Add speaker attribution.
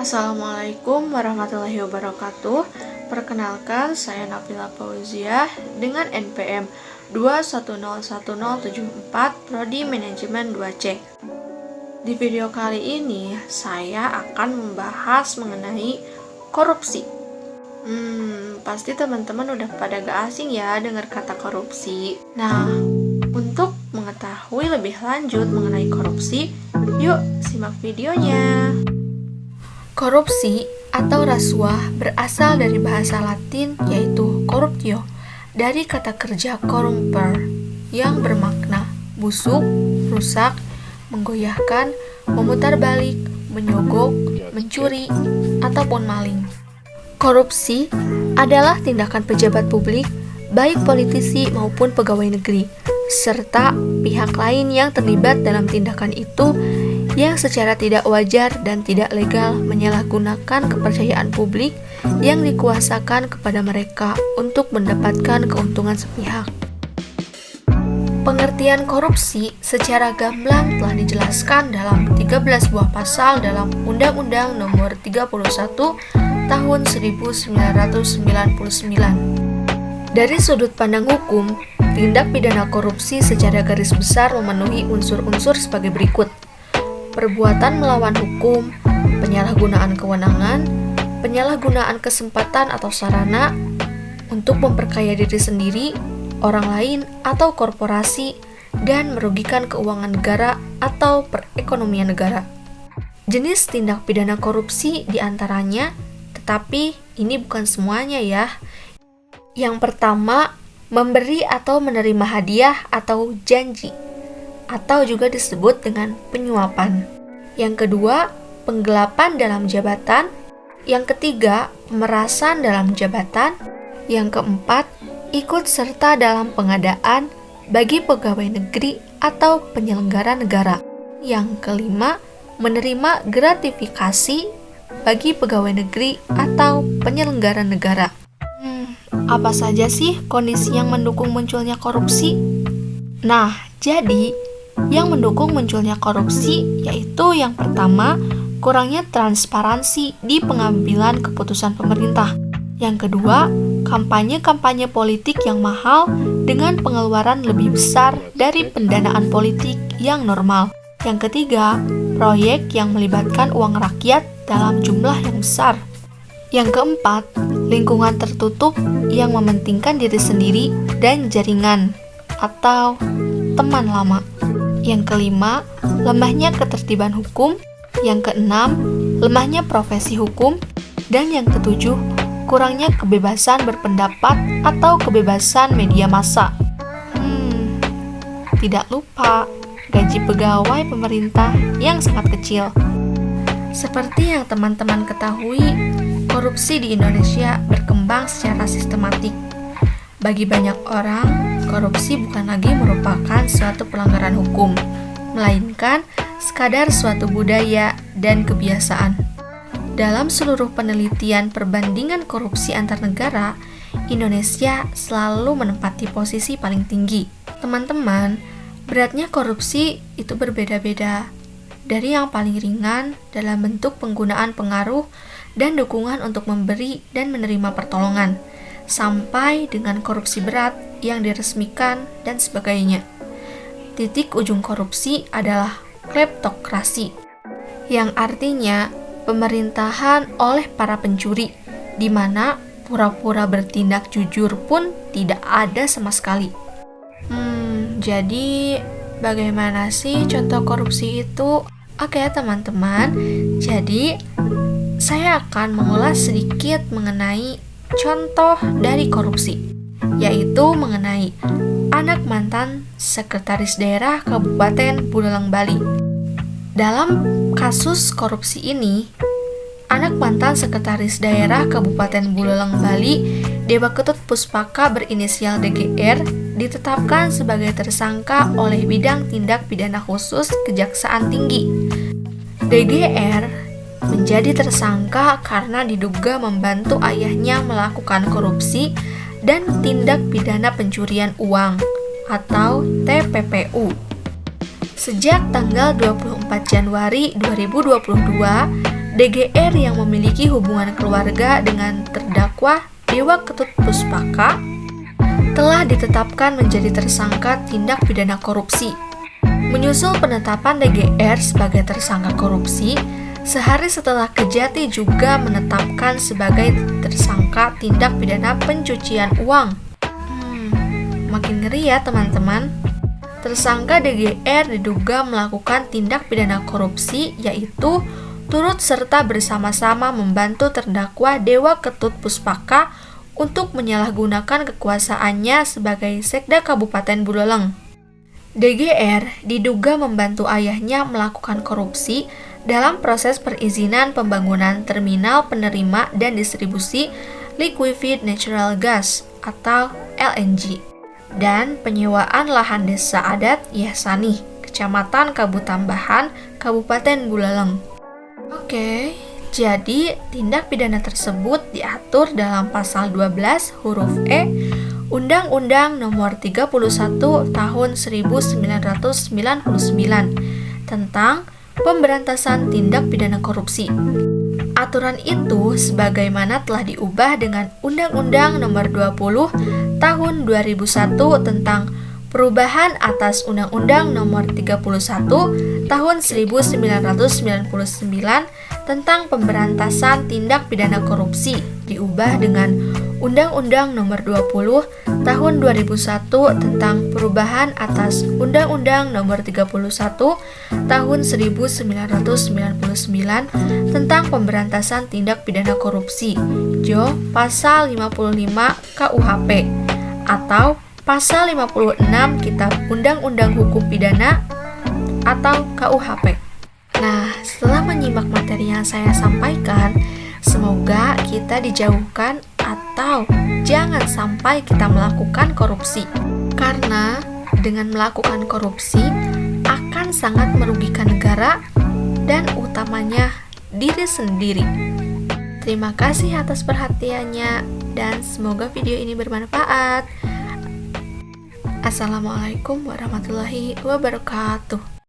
Speaker 1: Assalamualaikum warahmatullahi wabarakatuh. Perkenalkan, saya Nabila Fauziah dengan NPM 2101074 Prodi Manajemen 2C. Di video kali ini, saya akan membahas mengenai korupsi. Pasti teman-teman udah pada gak asing ya dengar kata korupsi. Nah, untuk mengetahui lebih lanjut mengenai korupsi, yuk simak videonya. Korupsi atau rasuah berasal dari bahasa Latin yaitu corruptio, dari kata kerja corrumper yang bermakna busuk, rusak, menggoyahkan, memutarbalik, menyogok, mencuri, ataupun maling. Korupsi adalah tindakan pejabat publik, baik politisi maupun pegawai negeri, serta pihak lain yang terlibat dalam tindakan itu yang secara tidak wajar dan tidak legal menyalahgunakan kepercayaan publik yang dikuasakan kepada mereka untuk mendapatkan keuntungan sepihak. Pengertian korupsi secara gamblang telah dijelaskan dalam 13 buah pasal dalam Undang-Undang Nomor 31 Tahun 1999. Dari sudut pandang hukum, tindak pidana korupsi secara garis besar memenuhi unsur-unsur sebagai berikut: perbuatan melawan hukum, penyalahgunaan kewenangan, penyalahgunaan kesempatan atau sarana untuk memperkaya diri sendiri, orang lain, atau korporasi, dan merugikan keuangan negara atau perekonomian negara. Jenis tindak pidana korupsi diantaranya, tetapi ini bukan semuanya ya. Yang pertama, memberi atau menerima hadiah atau janji, atau juga disebut dengan penyuapan. Yang kedua, penggelapan dalam jabatan. Yang ketiga, pemerasan dalam jabatan. Yang keempat, ikut serta dalam pengadaan bagi pegawai negeri atau penyelenggara negara. Yang kelima, menerima gratifikasi bagi pegawai negeri atau penyelenggara negara. Apa saja sih kondisi yang mendukung munculnya korupsi? Nah, jadi yang mendukung munculnya korupsi yaitu yang pertama, kurangnya transparansi di pengambilan keputusan pemerintah. Yang kedua, kampanye-kampanye politik yang mahal dengan pengeluaran lebih besar dari pendanaan politik yang normal. Yang ketiga, proyek yang melibatkan uang rakyat dalam jumlah yang besar. Yang keempat, lingkungan tertutup yang mementingkan diri sendiri dan jaringan atau teman lama. Yang kelima, lemahnya ketertiban hukum. Yang keenam, lemahnya profesi hukum. Dan yang ketujuh, kurangnya kebebasan berpendapat atau kebebasan media massa. Tidak lupa, gaji pegawai pemerintah yang sangat kecil. Seperti yang teman-teman ketahui, korupsi di Indonesia berkembang secara sistematik. Bagi banyak orang, korupsi bukan lagi merupakan suatu pelanggaran hukum, melainkan sekadar suatu budaya dan kebiasaan. Dalam seluruh penelitian perbandingan korupsi antar negara, Indonesia selalu menempati posisi paling tinggi. Teman-teman, beratnya korupsi itu berbeda-beda. Dari yang paling ringan dalam bentuk penggunaan pengaruh dan dukungan untuk memberi dan menerima pertolongan, sampai dengan korupsi berat yang diresmikan dan sebagainya. Titik ujung korupsi adalah kleptokrasi, yang artinya pemerintahan oleh para pencuri, di mana pura-pura bertindak jujur pun tidak ada sama sekali. Jadi bagaimana sih contoh korupsi itu? Oke teman-teman, jadi saya akan mengulas sedikit mengenai contoh dari korupsi, yaitu mengenai anak mantan sekretaris daerah Kabupaten Buleleng, Bali. Dalam kasus korupsi ini, anak mantan sekretaris daerah Kabupaten Buleleng, Bali, Dewa Ketut Puspaka berinisial DGR, ditetapkan sebagai tersangka oleh Bidang Tindak Pidana Khusus Kejaksaan Tinggi. DGR menjadi tersangka karena diduga membantu ayahnya melakukan korupsi dan tindak pidana pencurian uang atau TPPU. Sejak tanggal 24 Januari 2022, DGR yang memiliki hubungan keluarga dengan terdakwa Dewa Ketut Puspaka telah ditetapkan menjadi tersangka tindak pidana korupsi. Menyusul penetapan DGR sebagai tersangka korupsi, sehari setelah Kejati juga menetapkan sebagai tersangka tindak pidana pencucian uang. Makin ngeri ya teman-teman. Tersangka DGR diduga melakukan tindak pidana korupsi, yaitu turut serta bersama-sama membantu terdakwa Dewa Ketut Puspaka untuk menyalahgunakan kekuasaannya sebagai Sekda Kabupaten Buleleng. DGR diduga membantu ayahnya melakukan korupsi dalam proses perizinan pembangunan terminal penerima dan distribusi liquefied natural gas atau LNG dan penyewaan lahan desa adat Yahsani, Kecamatan Kabutambahan, Kabupaten Buleleng. Oke, jadi tindak pidana tersebut diatur dalam pasal 12 huruf E Undang-Undang Nomor 31 Tahun 1999 tentang Pemberantasan Tindak Pidana Korupsi. Aturan itu sebagaimana telah diubah dengan Undang-Undang Nomor 20 Tahun 2001 tentang perubahan atas Undang-Undang Nomor 31 Tahun 1999 tentang Pemberantasan Tindak Pidana Korupsi, diubah dengan Undang-Undang Nomor 20 Tahun 2001 tentang perubahan atas Undang-Undang Nomor 31 Tahun 1999 tentang Pemberantasan Tindak Pidana Korupsi, Jo Pasal 55 KUHP atau Pasal 56 Kitab Undang-Undang Hukum Pidana atau KUHP. Nah, setelah menyimak materi yang saya sampaikan, semoga kita dijauhkan atau jangan sampai kita melakukan korupsi. Karena dengan melakukan korupsi akan sangat merugikan negara dan utamanya diri sendiri. Terima kasih atas perhatiannya dan semoga video ini bermanfaat. Assalamualaikum warahmatullahi wabarakatuh.